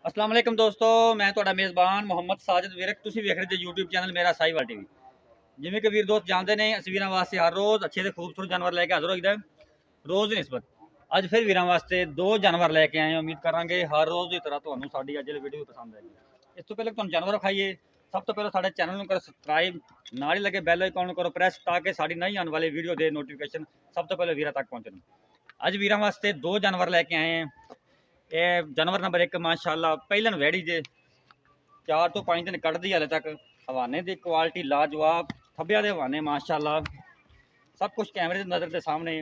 अस्सलाम वालेकुम दोस्तों, मैं ਤੁਹਾਡਾ ਮੇਜ਼ਬਾਨ ਮੁਹੰਮਦ ਸਾਜਿਦ ਵਿਰਕ। ਤੁਸੀਂ ਵੇਖ ਰਹੇ ਜੇ YouTube ਚੈਨਲ ਮੇਰਾ ਸਾਈਵਾਲ ਟੀਵੀ। ਜਿਵੇਂ ਕਿ ਵੀਰ ਦੋਸਤ ਜਾਣਦੇ ਨੇ, ਅਸੀਂ ਵੀਰਾਂ ਵਾਸਤੇ ਹਰ ਰੋਜ਼ ਅੱਛੇ ਤੇ ਖੂਬਸੂਰਤ ਜਾਨਵਰ ਲੈ ਕੇ ਹਾਜ਼ਰ ਹੋਈਦਾ ਰੋਜ਼ ਦੀ ਨਿਸਬਤ। ਅੱਜ ਫਿਰ ਵੀਰਾਂ ਵਾਸਤੇ ਦੋ ਜਾਨਵਰ ਲੈ ਕੇ ਆਏ ਹਾਂ। ਉਮੀਦ ਕਰਾਂਗੇ ਹਰ ਰੋਜ਼ ਦੀ ਤਰ੍ਹਾਂ ਤੁਹਾਨੂੰ ਸਾਡੀ ਅੱਜ ਦੀ ਵੀਡੀਓ ਪਸੰਦ ਆਏਗੀ। ਇਸ ਤੋਂ ਪਹਿਲਾਂ ਤੁਹਾਨੂੰ ਜਾਨਵਰ ਵਿਖਾਈਏ, ਸਭ ਤੋਂ ਪਹਿਲਾਂ ਸਾਡੇ ਚੈਨਲ ਨੂੰ ਕਰੋ ਸਬਸਕ੍ਰਾਈਬ, ਨਾਲ ਹੀ ਲੱਗੇ ਬੈਲ ਆਈਕਨ ਨੂੰ ਕਰੋ ਪ੍ਰੈਸ, ਤਾਂ ਕਿ ਸਾਡੀ ਨਈ ਆਉਣ ਵਾਲੀ ਵੀਡੀਓ ਦੇ ਨੋਟੀਫਿਕੇਸ਼ਨ ਸਭ ਤੋਂ ਪਹਿਲਾਂ ਵੀਰਾਂ ਤੱਕ ਪਹੁੰਚਣ। ਅੱਜ ਵੀਰਾਂ ਵਾਸਤੇ ਦੋ ਜਾਨਵਰ ਲੈ ਕੇ ਆਏ ਹਾਂ। ਇਹ ਜਾਨਵਰ ਨੰਬਰ 1 ਮਾਸ਼ਾਅੱਲਾ ਪਹਿਲਨ ਵੈੜੀ ਜੇ 4 ਤੋਂ 5 ਦਿਨ ਕੱਢਦੀ ਹਾਲੇ ਤੱਕ। ਹਵਾਨੇ ਦੀ ਕੁਆਲਿਟੀ ਲਾਜਵਾਬ, ਥੱਬਿਆਂ ਦੇ ਹਵਾਨੇ ਮਾਸ਼ਾਅੱਲਾ ਸਭ ਕੁਝ ਕੈਮਰੇ ਦੀ ਨਜ਼ਰ ਦੇ ਸਾਹਮਣੇ।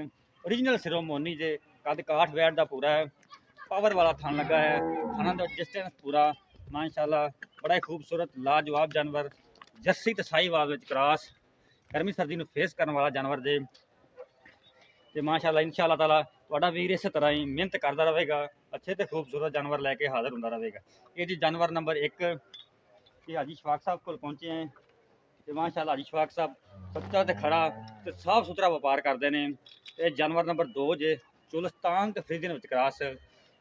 ओरिजिनल सिरों मोनी जे कद काठ वैट का पूरा है, पावर वाला थान लगा है, थाना का डिस्टेंस पूरा माशाल्लाह बड़ा ही खूबसूरत लाजवाब जानवर। जर्सी तो साहीवाल क्रॉस, गर्मी सर्दी में फेस करने वाला जानवर जे ते माशाल्लाह इंशाअल्लाह ताला तुहाडा वीर इस तरह ही मेहनत करता रहेगा, अच्छे तो खूबसूरत जानवर लैके हाजिर होंदा रहेगा। ये जी जानवर नंबर 1 ये हाजी शफाक साहब को पहुंचे हैं ते माशाल्लाह हाजी शफाक साहब सच्चा ते खड़ा ते साफ सुथरा व्यापार करते हैं। ये जानवर नंबर 2 जे चुलस्तान ते फ्रीजन विच क्रॉस,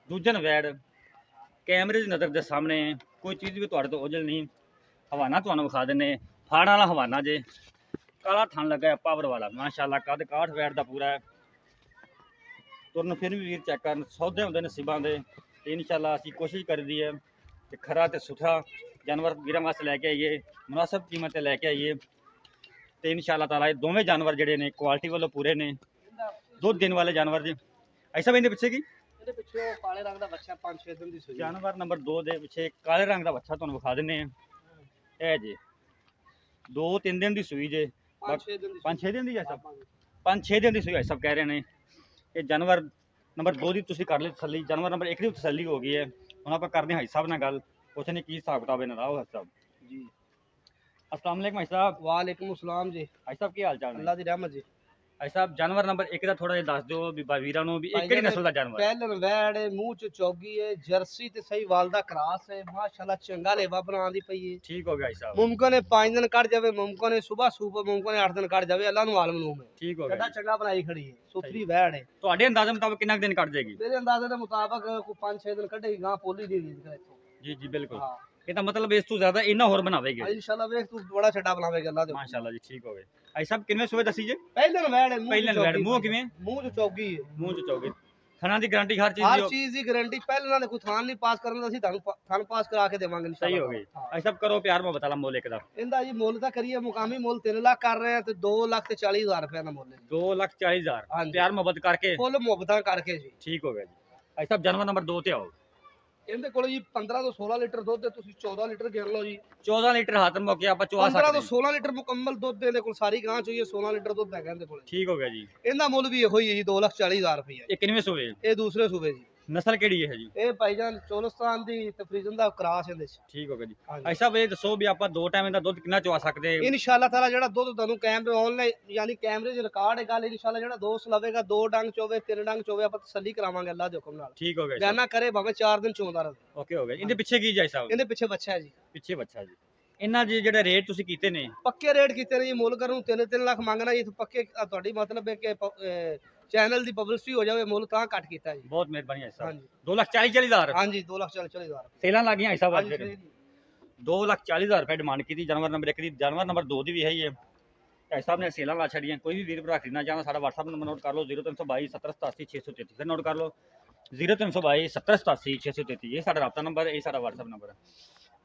दूजन वैड कैमरे की नज़र के सामने, कोई चीज़ भी तुहाडे तो ओझल नहीं। हवाना तुहानूं विखा दिंदे, फाड़ वाला हवाना जे, काला थन लगा है पावर वाला माशाल्लाह कद काठ वैड का पूरा है। तुरन फिर भी वीर चेक कर सौदे होंदे नसीबां दे, इंशाअल्लाह असीं कोशिश करी है कि खरा ते सुथरा जानवर वीरां वास्ते लैके आइए, मुनासिब कीमत ते लैके आइए। तो इंशाअल्लाह ताला ये दोवें जानवर जिहड़े ने क्वालिटी वालों पूरे ने, दुध देने वाले जानवर जी। ऐसा भी इहदे पिछे की काले रंग का बच्चा 5-6 दिन दी सूई जानवर नंबर 2 दे पिछे काले रंग का बच्चा तुहानूं विखा दिंदे आ। ए जी 2-3 दिन की सूई जे, 5-6 दिन की है सब, 5-6 दिन की सूई है सब कह रहे हैं। ये जानवर नंबर 2 की तुसीं कर ली तसल्ली, जानवर नंबर 1 की तसल्ली हो गई है। हुण आपां करदे हां हाई साहब नाल गल, पुछने की हिसाब किताब इन्हां दा। आओ हाई साहब जी। अस्सलाम वालेकुम हाई साहब। वालेकुम अस्सलाम जी। हाई साहब की हाल चाल ने? अल्लाह दी रहमत जी। हाई साहब जानवर नंबर 1 का थोड़ा जिहा दस दिओ भी वीरां नूं भी इह किहड़ी नस्ल दा जानवर? पहलन वैड़ है, मुंह च चौगी है, जर्सी ते सही वाल दा क्रॉस है, माशाल्लाह चंगा लेवा बनांदी पई है। ठीक हो गया हाई साहब। मुमकिन है 5 दिन कट जावे, मुमकिन है सुबह सुबह, मुमकिन है 8 दिन कट जावे, अल्लाह नूं मालूम है। ठीक हो गड्ढा गया। चंगा बनाई खड़ी है, सुथरी वैड़ है। ਤੁਹਾਡੇ ਅੰਦਾਜ਼ੇ ਮੁਤਾਬਕ ਕਿੰਨਾ ਕੁ ਦਿਨ ਕੱਢ ਜਾਏਗੀ? मेरे अंदाजे दे मुताबिक कोई 5-6 दिन कटेगी, गां पोली दी उम्मीद करे इत्थों। जी जी बिल्कुल। हां ਇਹਦਾ ਮਤਲਬ ਇਸ ਤੋਂ ਜ਼ਿਆਦਾ ਇਹਨਾਂ ਹੋਰ ਬਣਾਵੇਗੇ इंशाल्लाह वेख तू बड़ा छड्डा बनावेगा अल्लाह दे। ਮਾਸ਼ਾਅੱਲਾ ਜੀ। ਠੀਕ ਹੋ ਗਏ ਭਾਈ ਸਾਹਿਬ। ਕਿੰਨੇ ਸੂਏ ਦੱਸੀ ਜੇ? पहलन वैड़ है, मुंह च ਪਹਿਲਾਂ ਵੈੜ चौगी, ਮੂੰਹ ਕਿਵੇਂ? मुंह च चौगी है। ਮੂੰਹ ਚ ਚੌਗੇ, ਥਣਾ ਦੀ ਗਾਰੰਟੀ ਹਰ ਚੀਜ਼ हर ਦੀ चीज की गारंटी पहले ना कोई थान नहीं पास करना, ਅਸੀਂ ਤੁਹਾਨੂੰ थान पास करा के देवांगे ਸਹੀ इंशाल्लाह। ਹੋ ਗਈ। ਭਾਈ ਸਾਹਿਬ ਕਰੋ ਪਿਆਰ ਮੁਹੱਬਤ ਵਾਲਾ ਮੁੱਲ ਇੱਕ ਦਾ। ਇਹਦਾ ਜੀ ਮੁੱਲ ਤਾਂ ਕਰੀਏ ਮੁਕਾਮੀ ਮੁੱਲ 3 ਲੱਖ ਕਰ ਰਹੇ ਆ ਤੇ 2,40,000 ਰੁਪਏ ਦਾ ਮੁੱਲ ਹੈ। 2,40,000 ਹਾਂਜੀ। ਪਿਆਰ ਮੁਹੱਬਤ ਕਰਕੇ ਫੁੱਲ ਮੁਹੱਬਤਾਂ ਕਰਕੇ ਜੀ। ਠੀਕ ਹੋ ਗਿਆ ਜੀ। ਭਾਈ ਸਾਹਿਬ ਜਾਨਵਰ ਨੰਬਰ 2 ਤੇ ਆਓ। ਇਹਦੇ ਕੋਲ ਜੀ 15 ਤੋਂ 16 ਲੀਟਰ ਦੁੱਧ ਹੈ, ਤੁਸੀਂ 14 ਲੀਟਰ ਗਿਣ ਲਓ ਜੀ। 14 ਲੀਟਰ ਹੱਥ ਮੌਕੇ ਆਪਾਂ ਚੁਆ 15 ਸਕਦੇ ਤੋਂ ਹਾਂ। 16 ਲੀਟਰ ਮੁਕੰਮਲ ਦੁੱਧ ਇਹਦੇ ਕੋਲ, ਸਾਰੀ ਗਾਂ ਚੋਈ 16 ਲੀਟਰ ਦੁੱਧ ਹੈਗਾ ਇਹਦੇ ਕੋਲ। ਠੀਕ ਹੋ ਗਿਆ ਜੀ। ਇਹਦਾ ਮੁੱਲ ਵੀ ਇਹੋ ਹੀ ਹੈ ਜੀ, 2,40,000 ਰੁਪਏ। ਇਹ ਕਿੰਨਵੇਂ ਸੂਏ? ਇਹ ਦੂਸਰੇ ਸੂਬੇ ਜੀ। ਨਸਲ ਕਿਹੜੀ ਹੈ ਜੀ? ਇਹ ਭਾਈਜਾਨ ਚੋਲਸਤਾਨ ਦੀ ਤੇ ਫਰੀਜ਼ਨ ਦਾ ਕ੍ਰਾਸ ਇਹਦੇ ਚ। ਠੀਕ ਹੋ ਗਿਆ ਜੀ। ਹਾਂਜੀ। ਭਾਈ ਸਾਹਿਬ ਇਹ ਦੱਸੋ ਵੀ ਆਪਾਂ 2 ਟਾਈਮ ਦਾ ਦੁੱਧ ਕਿੰਨਾ ਚੁਆ ਸਕਦੇ? ਇਨਸ਼ਾਅੱਲਾ ਤਾਲਾ ਜਿਹੜਾ ਦੁੱਧ ਤੁਹਾਨੂੰ ਕੈਮਰੇ ਆਨਲਾਈਨ ਯਾਨੀ ਕੈਮਰੇ 'ਚ ਰਿਕਾਰਡ ਹੈ ਗੱਲ, ਇਨਸ਼ਾਅੱਲਾ ਜਿਹੜਾ ਦੋਸਤ ਲਵੇਗਾ 2 ਡੰਗ ਚੋਵੇ 3 ਡੰਗ ਚੋਵੇ, ਆਪਾਂ ਤਸੱਲੀ ਕਰਾਵਾਂਗੇ ਅੱਲਾਹ ਦੇ ਹੁਕਮ ਨਾਲ। ਠੀਕ ਹੋ ਗਿਆ ਜੀ। ਬਿਆਨਾ ਕਰੇ ਭਾਵੇਂ 4 ਦਿਨ ਚੋਂਦਾ ਰਹੇ। ਓਕੇ ਹੋ ਗਿਆ। ਇਹਦੇ ਪਿੱਛੇ ਕੀ ਜਾਈ ਸਾਹਿਬ? ਇਹਦੇ ਪਿੱਛੇ ਬੱਚਾ ਹੈ ਜੀ। ਪਿੱਛੇ ਬੱਚਾ ਜੀ। ਇਹਨਾਂ ਦੇ ਜਿਹੜੇ ਰੇਟ ਤੁਸੀਂ ਕੀਤੇ ਨੇ ਪੱਕੇ ਰੇਟ ਕੀਤੇ ਨੇ ਜੀ। ਮੁੱਲ ਕਰੂ 3 ਲੱਖ ਮੰਗਣਾ ਜੀ, ਪੱਕੇ ਤੁਹਾਡੀ ਮਤਲਬ ਹੈ ਕਿ ਚੈਨਲ ਦੀ ਪਬਲਿਸਿਟੀ ਹੋ ਜਾਵੇ, ਮੁੱਲ ਤਾਂ ਘੱਟ ਕੀਤਾ ਜੀ। ਬਹੁਤ ਮਿਹਰਬਾਨੀ ਹੈ ਸਾਹਿਬ। ਹਾਂਜੀ 2,40,000 ਹਾਂਜੀ 2,40,000 ਸੇਲਾਂ ਲੱਗ ਗਈਆਂ ਸਾਹਿਬ ਅੱਜ ਹਾਂਜੀ ਫਿਰ। 2,40,000 ਰੁਪਏ ਡਿਮਾਂਡ ਕੀਤੀ ਜਾਨਵਰ ਨੰਬਰ 1 ਦੀ। ਜਾਨਵਰ ਨੰਬਰ 2 ਦੀ ਵੀ ਹੈ ਹੀ ਹੈ। ਭਾਈ ਸਾਹਿਬ ਨੇ ਸੇਲਾਂ ਲਾ ਛੱਡੀਆਂ। ਕੋਈ ਵੀ ਵੀਰ ਭਰਾ ਖਰੀਦਣਾ ਚਾਹੁੰਦਾ ਸਾਡਾ WhatsApp ਨੰਬਰ ਨੋਟ ਕਰ ਲਓ 0322 7087 633। ਫਿਰ ਨੋਟ ਕਰ ਲਓ 0322 7087 633। ਇਹ ਸਾਡਾ ਰਾਬਤਾ ਨੰਬਰ, ਇਹ ਸਾਡਾ WhatsApp ਨੰਬਰ ਹੈ।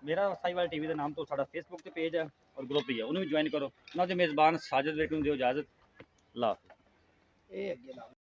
ਮੇਰਾ ਸਾਈਵਾਲ ਟੀਵੀ ਦੇ ਨਾਮ ਤੋਂ ਸਾਡਾ Facebook ਤੇ ਪੇਜ ਹੈ ਔਰ ਗਰੁੱਪ ਵੀ ਹੈ, ਉਹਨੂੰ ਵੀ ਜੁਆਇਨ ਕਰੋ। ਉਹਨਾਂ ਦੇ ਮੇਜ਼ਬਾਨ ਸਾਜਿਦ ਵਿਰਕ ਨੂੰ ਦਿਓ ਇਜਾਜ਼ਤ। ਲਾ ਇਹ ਅੱਗੇ ਲਾ